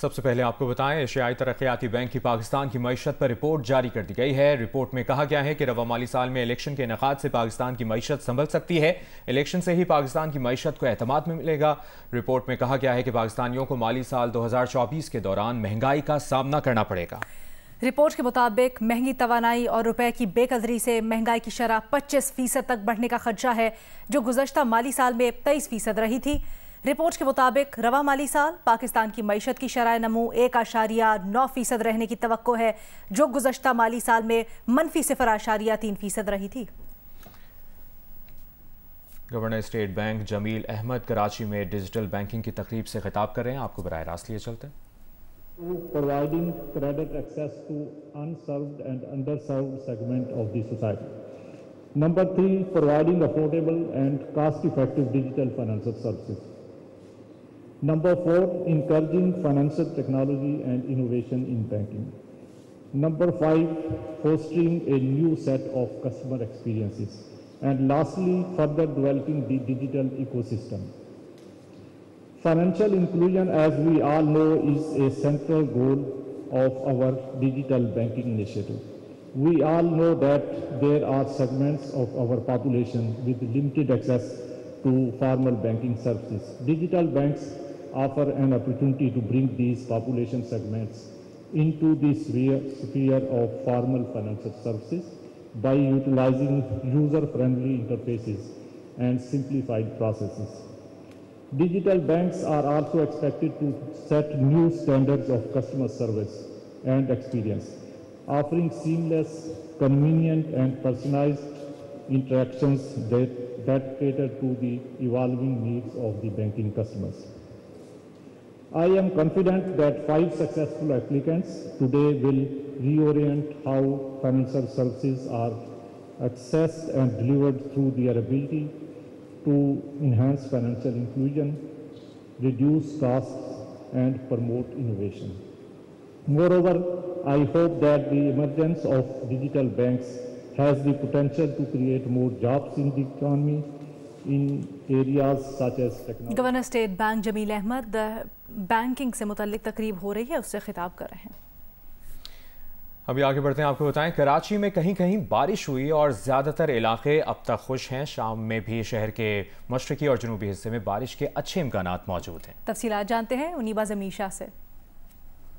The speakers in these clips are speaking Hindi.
सबसे पहले आपको बताएं, एशियाई तरक्याती बैंक की पाकिस्तान की मईशत पर रिपोर्ट जारी कर दी गई है। रिपोर्ट में कहा गया है कि रवा माली साल में इलेक्शन के इनेकाद से पाकिस्तान की मईशत संभल सकती है। इलेक्शन से ही पाकिस्तान की मईशत को एतमाद में मिलेगा। रिपोर्ट में कहा गया है कि पाकिस्तानियों को माली साल 2024 के दौरान महंगाई का सामना करना पड़ेगा। रिपोर्ट के मुताबिक महंगी तवानाई और रुपए की बेकदरी से महंगाई की शरह 25% तक बढ़ने का खदशा है, जो गुज़श्ता माली साल में 23% रही थी। रिपोर्ट के मुताबिक रवा माली साल पाकिस्तान की मईशत की शरह नमू 1.9% रहने की तवक्को है, जो गुज़श्ता माली साल में -0.3% रही थी। Governor state bank Jamil Ahmed Karachi में डिजिटल बैंकिंग की तकरीब से खिताब कर रहे हैं। आपको बराह रास्त लिए चलते हैं। Providing credit access to unserved and underserved segment of the society. Number 3, providing affordable and cost-effective digital financial services. Number 4, encouraging financial technology and innovation in banking. Number 5, fostering a new set of customer experiences. And lastly, further developing the digital ecosystem. Financial inclusion, as we all know, is a central goal of our digital banking initiative. We all know that there are segments of our population with limited access to formal banking services. Digital banks offer an opportunity to bring these population segments into the sphere of formal financial services by utilizing user-friendly interfaces and simplified processes. Digital banks are also expected to set new standards of customer service and experience, offering seamless, convenient, and personalized interactions that cater to the evolving needs of the banking customers. I am confident that 5 successful applicants today will reorient how financial services are accessed and delivered through their ability to enhance financial inclusion, reduce costs, and promote innovation. Moreover, I hope that the emergence of digital banks has the potential to create more jobs in the economy in areas such as technology. Governor state bank Jamil Ahmed banking से मुतल्लिक तकरीब हो रही है, उससे खिताब कर रहे हैं। अभी आगे बढ़ते हैं। आपको बताएं, कराची में कहीं कहीं बारिश हुई और ज़्यादातर इलाके अब तक खुश हैं। शाम में भी शहर के मशरकी और जनूबी हिस्से में बारिश के अच्छे इम्कानात मौजूद हैं। तफसीलात जानते हैं उनीबा ज़मीशा से।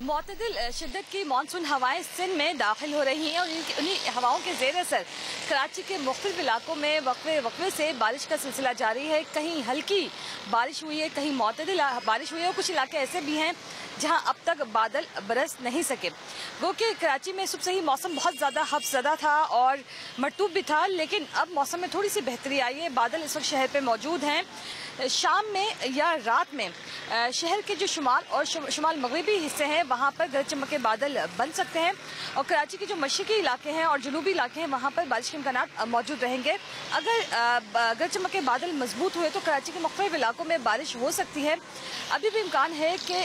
मुतदिल शिद्दत की मानसून हवाएं सिंध में दाखिल हो रही हैं और उन्हीं हवाओं के ज़ेर असर कराची के मुख्तलिफ इलाकों में वक्फे से बारिश का सिलसिला जारी है। कहीं हल्की बारिश हुई है, कहीं मुतदिल बारिश हुई है और कुछ इलाके ऐसे भी हैं जहां अब तक बादल बरस नहीं सके। गो कि कराची में सुबह से ही मौसम बहुत ज़्यादा हफ्ज़दा था और मरतूब भी था, लेकिन अब मौसम में थोड़ी सी बेहतरी आई है। बादल इस वक्त शहर पे मौजूद हैं। शाम में या रात में शहर के जो शुमाल और शुमाल मगरिबी हिस्से हैं वहाँ पर गरज चमक के बादल बन सकते हैं और कराची के जो मशरकी इलाके हैं और जनूबी इलाके हैं वहाँ पर बारिश के इम्कानात मौजूद रहेंगे। अगर गरज चमक के बादल मजबूत हुए तो कराची के मुख्तलिफ इलाकों में बारिश हो सकती है। अभी भी इम्कान है कि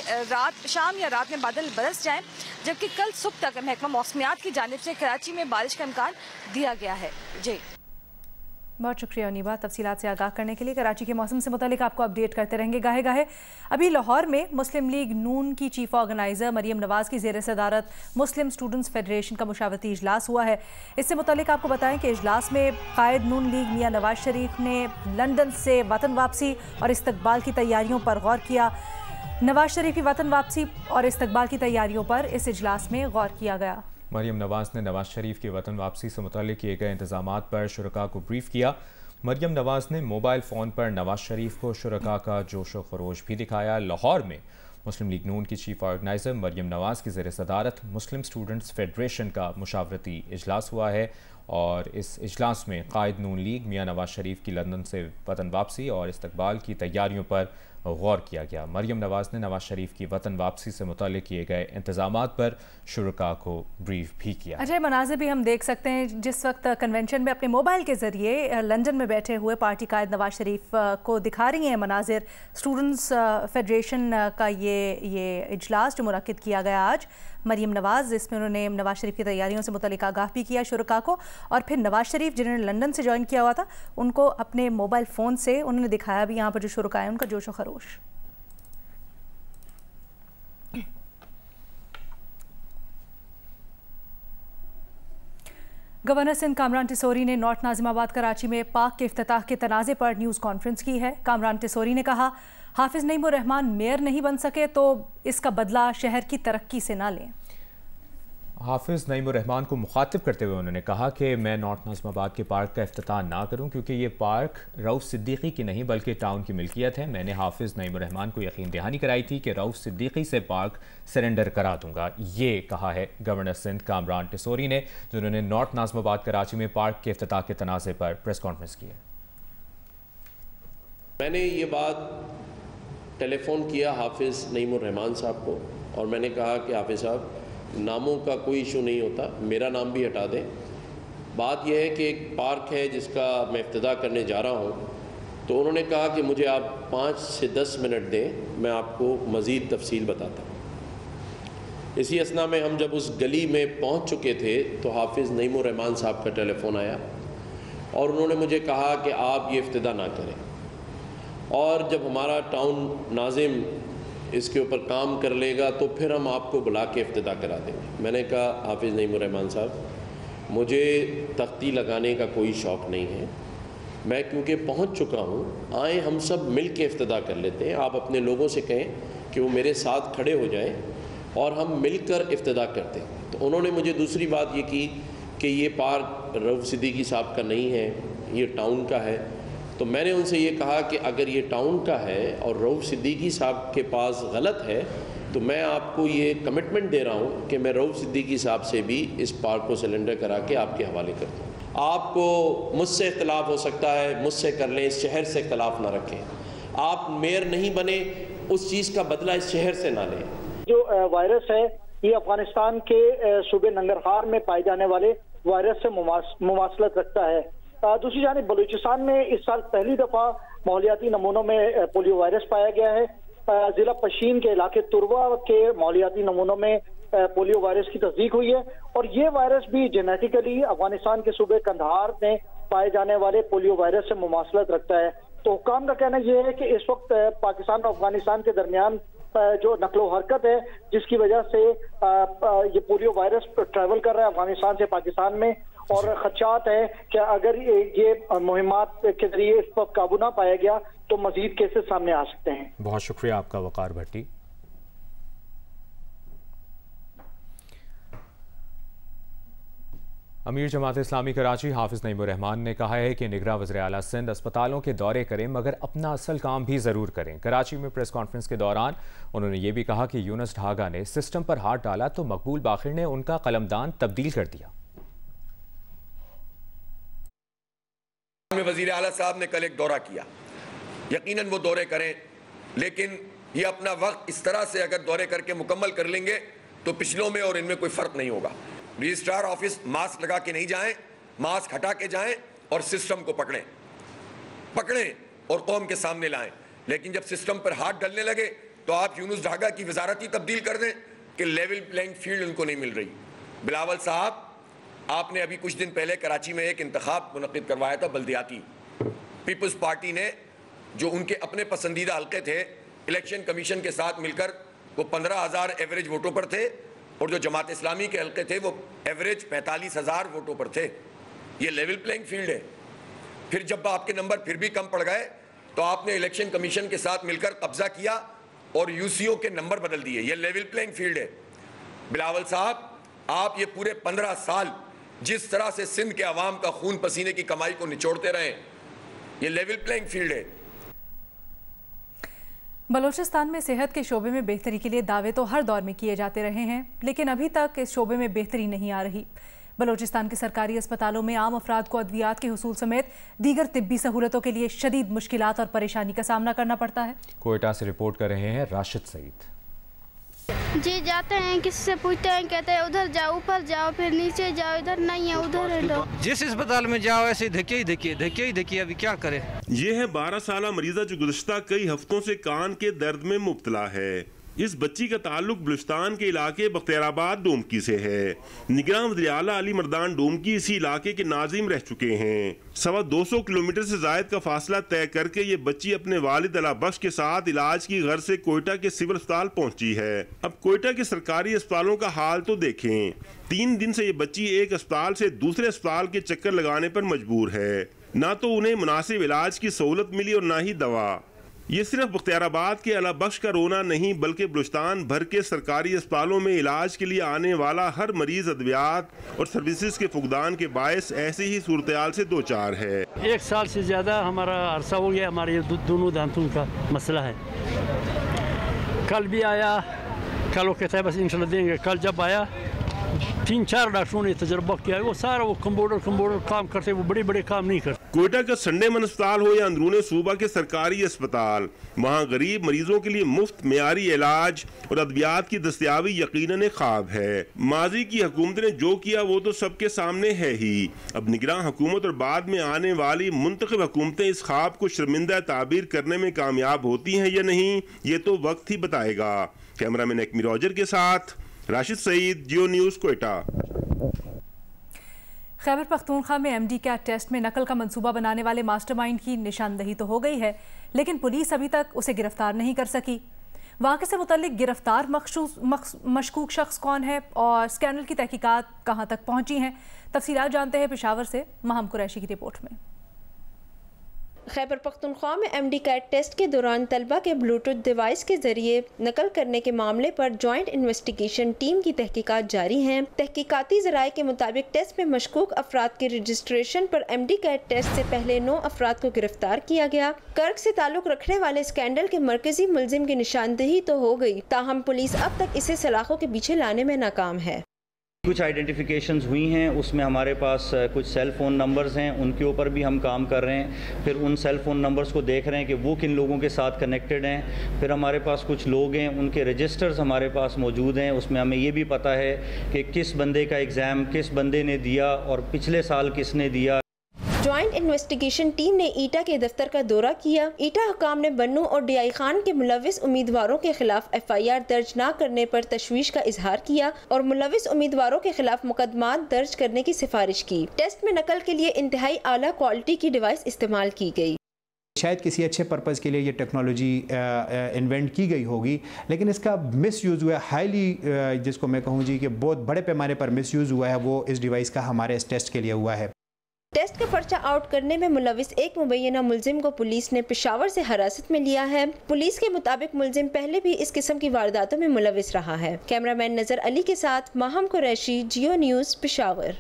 शाम या रात में बादल बरस जाएं, जबकि कल सुबह तक महकमा मौसमियात की जानिब से कराची में बारिश का इम्कान दिया गया है। जी, बहुत शुक्रिया अनीबा तफसीलात से आगाह करने के लिए। कराची के मौसम से मुतालिक आपको अपडेट करते रहेंगे गाहे गाहे। अभी लाहौर में मुस्लिम लीग नून की चीफ ऑर्गेनाइज़र मरियम नवाज की ज़ेर सदारत मुस्लिम स्टूडेंट्स फेडरेशन का मुशावरती इजलास हुआ है। इससे मुतालिक आपको बताएं कि इजलास में कायद नून लीग मियां नवाज शरीफ ने लंदन से वतन वापसी और इस्तकबाल की तैयारियों पर गौर किया। नवाज शरीफ की वतन वापसी और इस्तकबाल की तैयारियों पर इस इजलास में गौर किया गया। मरियम नवाज ने नवाज शरीफ की वतन वापसी से मुताल्लिक़ किए गए इंतज़ामात पर शुरका को ब्रीफ किया। मरियम नवाज ने मोबाइल फ़ोन पर नवाज शरीफ को शुरका का जोश व खरोश भी दिखाया। लाहौर में मुस्लिम लीग नून की चीफ ऑर्गेनाइज़र मरियम नवाज की ज़ेर सदारत मुस्लिम स्टूडेंट्स फेडरेशन का मुशावरती इजलास हुआ है और इस इजलास में कायद नून लीग मियां नवाज शरीफ की लंदन से वतन वापसी और इस्तकबाल की तैयारियों पर गौर किया गया। मरियम नवाज ने नवाज शरीफ की वतन वापसी से मुताल्लिक़ किए गए इंतज़ामात पर शुरका को ब्रीफ भी किया। अजय, मनाज़िर भी हम देख सकते हैं जिस वक्त कन्वेंशन में अपने मोबाइल के ज़रिए लंदन में बैठे हुए पार्टी कायद नवाज शरीफ को दिखा रही हैं मनाज़िर। स्टूडेंट्स फेडरेशन का ये इजलास जो मुनक्किद किया गया आज, मरियम नवाज, इसमें उन्होंने नवाज शरीफ की तैयारियों से मुताल्लिक़ आगाह भी किया शुरका को और फिर नवाज शरीफ जिन्होंने लंदन से ज्वाइन किया हुआ था उनको अपने मोबाइल फ़ोन से उन्होंने दिखाया भी यहाँ पर जो शुरका है उनका जोश व खरोश। गवर्नर सिंध कामरान टिसोरी ने नॉर्थ नाजिमाबाद कराची में पार्क के इफ्तिताह के तनाज़े पर न्यूज़ कॉन्फ्रेंस की है। कामरान टिसोरी ने कहा, हाफिज नईमुर रहमान मेयर नहीं बन सके तो इसका बदला शहर की तरक्की से ना लें। हाफिज नईमुर रहमान को मुखातिब करते हुए उन्होंने कहा कि मैं नॉर्थ नाजिमाबाद के पार्क का इफ्तिताह ना करूं क्योंकि ये पार्क रऊफ सिद्दीकी की नहीं बल्कि टाउन की मिल्कियत है। मैंने हाफिज नईमुर रहमान को यकीन दहानी कराई थी कि रऊफ सिद्दीकी से पार्क सरेंडर करा दूंगा। ये कहा है गवर्नर सिंध कामरान टिसोरी ने, जिन्होंने नॉर्थ नाजिमाबाद कराची में पार्क के इफ्तिताह के तनाज़े पर प्रेस कॉन्फ्रेंस की है। मैंने ये बात टेलीफोन किया हाफिज नईमुर रहमान साहब को और मैंने कहा कि हाफिज साहब, नामों का कोई इशू नहीं होता, मेरा नाम भी हटा दें। बात यह है कि एक पार्क है जिसका मैं इफ्तिताह करने जा रहा हूँ, तो उन्होंने कहा कि मुझे आप 5 से 10 मिनट दें, मैं आपको मज़ीद तफसील बताता हूँ। इसी असना में हम जब उस गली में पहुँच चुके थे तो हाफिज़ नईमुर रहमान साहब का टेलीफ़ोन आया और उन्होंने मुझे कहा कि आप ये इफ्तिताह ना करें, और जब हमारा टाउन नाज़िम इसके ऊपर काम कर लेगा तो फिर हम आपको बुला के इफ्तिताह करा देंगे। मैंने कहा हाफिज़ नईमुर रहमान साहब, मुझे तख्ती लगाने का कोई शौक़ नहीं है, मैं क्योंकि पहुंच चुका हूं, आए हम सब मिल के इफ्तिताह कर लेते हैं। आप अपने लोगों से कहें कि वो मेरे साथ खड़े हो जाएं और हम मिलकर इफ्तिताह करते हैं। तो उन्होंने मुझे दूसरी बात ये की कि ये पार्क रऊफ सिद्दीकी साहब का नहीं है, ये टाउन का है। तो मैंने उनसे ये कहा कि अगर ये टाउन का है और रऊफ सिद्दीकी साहब के पास गलत है तो मैं आपको ये कमिटमेंट दे रहा हूँ कि मैं रऊफ सिद्दीकी साहब से भी इस पार्क को सिलेंडर करा के आपके हवाले कर दूँ। आपको मुझसे इख्तलाफ हो सकता है, मुझसे कर लें, इस शहर से इख्तलाफ ना रखें। आप मेयर नहीं बने, उस चीज़ का बदला इस शहर से ना लें। जो वायरस है ये अफगानिस्तान के सूबे नंगरहार में पाए जाने वाले वायरस से मुमासलत रखता है। दूसरी जानिब बलूचिस्तान में इस साल पहली दफा माहौलियाती नमूनों में पोलियो वायरस पाया गया है। जिला पशीन के इलाके तुरवा के माहौलियाती नमूनों में पोलियो वायरस की तस्दीक हुई है और ये वायरस भी जेनेटिकली अफगानिस्तान के सूबे कंधार में पाए जाने वाले पोलियो वायरस से मुमासलत रखता है। तो हुक्काम का कहना यह है कि इस वक्त पाकिस्तान और अफगानिस्तान के दरमियान जो नकलो हरकत है जिसकी वजह से ये पोलियो वायरस ट्रैवल कर रहा है अफगानिस्तान से पाकिस्तान में, और खदशात है कि अगर ये मुहिमात के जरिए इस पर काबू ना पाया गया तो मजीद केसेस सामने आ सकते हैं। बहुत शुक्रिया आपका वकार भट्टी। अमीर जमात इस्लामी कराची हाफिज नईमुर रहमान ने कहा है कि निगरां वज़ीर आला सिंध अस्पतालों के दौरे करें मगर अपना असल काम भी ज़रूर करें। कराची में प्रेस कॉन्फ्रेंस के दौरान उन्होंने ये भी कहा कि यूनुस ढागा ने सिस्टम पर हाथ डाला तो मकबूल बाखिर ने उनका कलमदान तब्दील कर दिया। वज़ीर आला साहब ने कल एक दौरा किया, यकीनन वो दौरे करें, लेकिन ये अपना वक्त इस तरह से अगर दौरे करके मुकम्मल कर लेंगे तो पिछलों में और इनमें कोई फ़र्क नहीं होगा। रजिस्ट्रार ऑफिस मास्क लगा के नहीं जाएं, मास्क हटा के जाएं और सिस्टम को पकड़ें और कौम के सामने लाएं। लेकिन जब सिस्टम पर हाथ डालने लगे तो आप यूनुस ढागा की वजारत ही तब्दील कर दें कि लेवल प्लेइंग फील्ड उनको नहीं मिल रही। बिलावल साहब, आपने अभी कुछ दिन पहले कराची में एक इंतखाब मुनक़िद करवाया था बल्दियाती। पीपल्स पार्टी ने जो उनके अपने पसंदीदा हल्के थे इलेक्शन कमीशन के साथ मिलकर वो 15,000 एवरेज वोटों पर थे और जो जमात इस्लामी के हल्के थे वो एवरेज 45,000 वोटों पर थे। ये लेवल प्लेइंग फील्ड है। फिर जब आपके नंबर फिर भी कम पड़ गए तो आपने इलेक्शन कमीशन के साथ मिलकर कब्जा किया और यूसीओ के नंबर बदल दिए। ये लेवल प्लेइंग फील्ड है। बिलावल साहब, आप ये पूरे 15 साल जिस तरह से सिंध के अवाम का खून पसीने की कमाई को निचोड़ते रहे, ये लेवल प्लेइंग फील्ड है। बलूचिस्तान में सेहत के शोबे में बेहतरी के लिए दावे तो हर दौर में किए जाते रहे हैं, लेकिन अभी तक इस शोबे में बेहतरी नहीं आ रही। बलूचिस्तान के सरकारी अस्पतालों में आम अफराद को अद्वियात के हुसूल समेत दीगर तिब्बी सहूलतों के लिए शदीद मुश्किलात और परेशानी का सामना करना पड़ता है। कोयटा से रिपोर्ट कर रहे हैं राशिद सईद। जी जाते हैं, किसी से पूछते हैं, कहते हैं उधर जाओ, ऊपर जाओ, फिर नीचे जाओ, इधर नहीं है, उधर है। जिस अस्पताल में जाओ ऐसे धक्के ही देखिए, अभी क्या करें। ये है 12 साला मरीजा जो गुज़श्ता कई हफ्तों से कान के दर्द में मुब्तला है। इस बच्ची का ताल्लुक बलूचिस्तान के इलाके बख्तियाराबाद डोमकी से है। निगरान वज़ीर आला अली मर्दान डोमकी इसी इलाके के नाजिम रह चुके हैं। 250 किलोमीटर से जायद का फासला तय करके ये बच्ची अपने वालिद अला बख्श के साथ इलाज की गर्ज से कोयटा के सिविल अस्पताल पहुंची है। अब कोयटा के सरकारी अस्पतालों का हाल तो देखें। 3 दिन से ये बच्ची एक अस्पताल से दूसरे अस्पताल के चक्कर लगाने पर मजबूर है। ना तो उन्हें मुनासिब इलाज की सहूलत मिली और ना ही दवा। ये सिर्फ बख्तियाराबाद के अला बख्श का रोना नहीं, बल्कि बलूचिस्तान भर के सरकारी अस्पतालों में इलाज के लिए आने वाला हर मरीज अद्वियात और सर्विसेज के फुकदान के बायस ऐसी ही सूरत-ए-हाल से दो चार है। 1 साल से ज़्यादा हमारा अरसा हो गया, हमारे ये दोनों दांतों का मसला है। कल भी आया, कल वो कहता है बस इंशाल्लाह देंगे। कल जब आया 3-4 डॉक्टरों ने तजर्बा किया, वो सारा वो कंप्यूटर काम करते, वो बड़े बड़े काम नहीं करते। कोयटा का संडे मन अस्पताल हो या अंदरूने सूबा के सरकारी अस्पताल, वहाँ गरीब मरीजों के लिए मुफ्त मेयारी इलाज और अद्वियात की दस्तयाबी यकीनन एक ख्वाब है। माजी की हुकूमत ने जो किया वो तो सबके सामने है ही। अब निगरान हुकूमत और बाद में आने वाली मुंतखब हुकूमतें इस ख्वाब को शर्मिंदा ताबीर करने में कामयाब होती हैं या नहीं, ये तो वक्त ही बताएगा। कैमरामैन एक्मी रॉजर के साथ राशिद सईद, जियो न्यूज़, कोयटा। खैबर पख्तूनख्वा में MD कैट टेस्ट में नकल का मंसूबा बनाने वाले मास्टरमाइंड की निशानदही तो हो गई है, लेकिन पुलिस अभी तक उसे गिरफ्तार नहीं कर सकी। वाक़े से मुतल्लिक गिरफ्तार मशकूक शख्स कौन है और स्कैंडल की तहकीकात कहां तक पहुंची हैं, तफसीलात जानते हैं पेशावर से महम कुरैशी की रिपोर्ट में। खैबर पख्तूनख्वा में MD कैट टेस्ट के दौरान तलबा के ब्लूटूथ डिवाइस के जरिए नकल करने के मामले पर जॉइंट इन्वेस्टिगेशन टीम की तहकीकात जारी हैं। तहकीकाती ज़राए के मुताबिक टेस्ट में मशकूक अफराद के रजिस्ट्रेशन पर MD कैट टेस्ट से पहले 9 अफराद को गिरफ्तार किया गया। कर्क से ताल्लुक रखने वाले स्कैंडल के मरकजी मुलजिम की निशानदही तो हो गई, ताहम पुलिस अब तक इसे सलाखों के पीछे लाने में नाकाम है। कुछ आइडेंटिफिकेशंस हुई हैं, उसमें हमारे पास कुछ सेल फ़ोन नंबर्स हैं, उनके ऊपर भी हम काम कर रहे हैं। फिर उन सेल फ़ोन नंबर्स को देख रहे हैं कि वो किन लोगों के साथ कनेक्टेड हैं। फिर हमारे पास कुछ लोग हैं, उनके रजिस्टर्स हमारे पास मौजूद हैं, उसमें हमें ये भी पता है कि किस बंदे का एग्ज़ाम किस बंदे ने दिया और पिछले साल किसने दिया। जॉइंट इन्वेस्टिगेशन टीम ने ईटा के दफ्तर का दौरा किया। ईटा हुकाम ने बन्नू और DI खान के मुलविस उम्मीदवारों के खिलाफ FIR दर्ज न करने पर तशवीश का इजहार किया और मुलविस उम्मीदवारों के खिलाफ मुकदमात दर्ज करने की सिफारिश की। टेस्ट में नकल के लिए इंतहाई आला क्वालिटी की डिवाइस इस्तेमाल की गई। शायद किसी अच्छे पर्पज़ के लिए ये टेक्नोलॉजी इन्वेंट की गई होगी, लेकिन इसका मिसयूज़ हुआ है हाईली, जिसको मैं कहूँ जी कि बहुत बड़े पैमाने पर मिसयूज़ हुआ है, वो इस डिवाइस का हमारे इस टेस्ट के लिए हुआ है। टेस्ट का पर्चा आउट करने में मुलविस एक मुबैना मुलजिम को पुलिस ने पेशावर से हिरासत में लिया है। पुलिस के मुताबिक मुलजिम पहले भी इस किस्म की वारदातों में मुलविस रहा है। कैमरामैन नजर अली के साथ महम कुरैशी, जियो न्यूज़, पेशावर।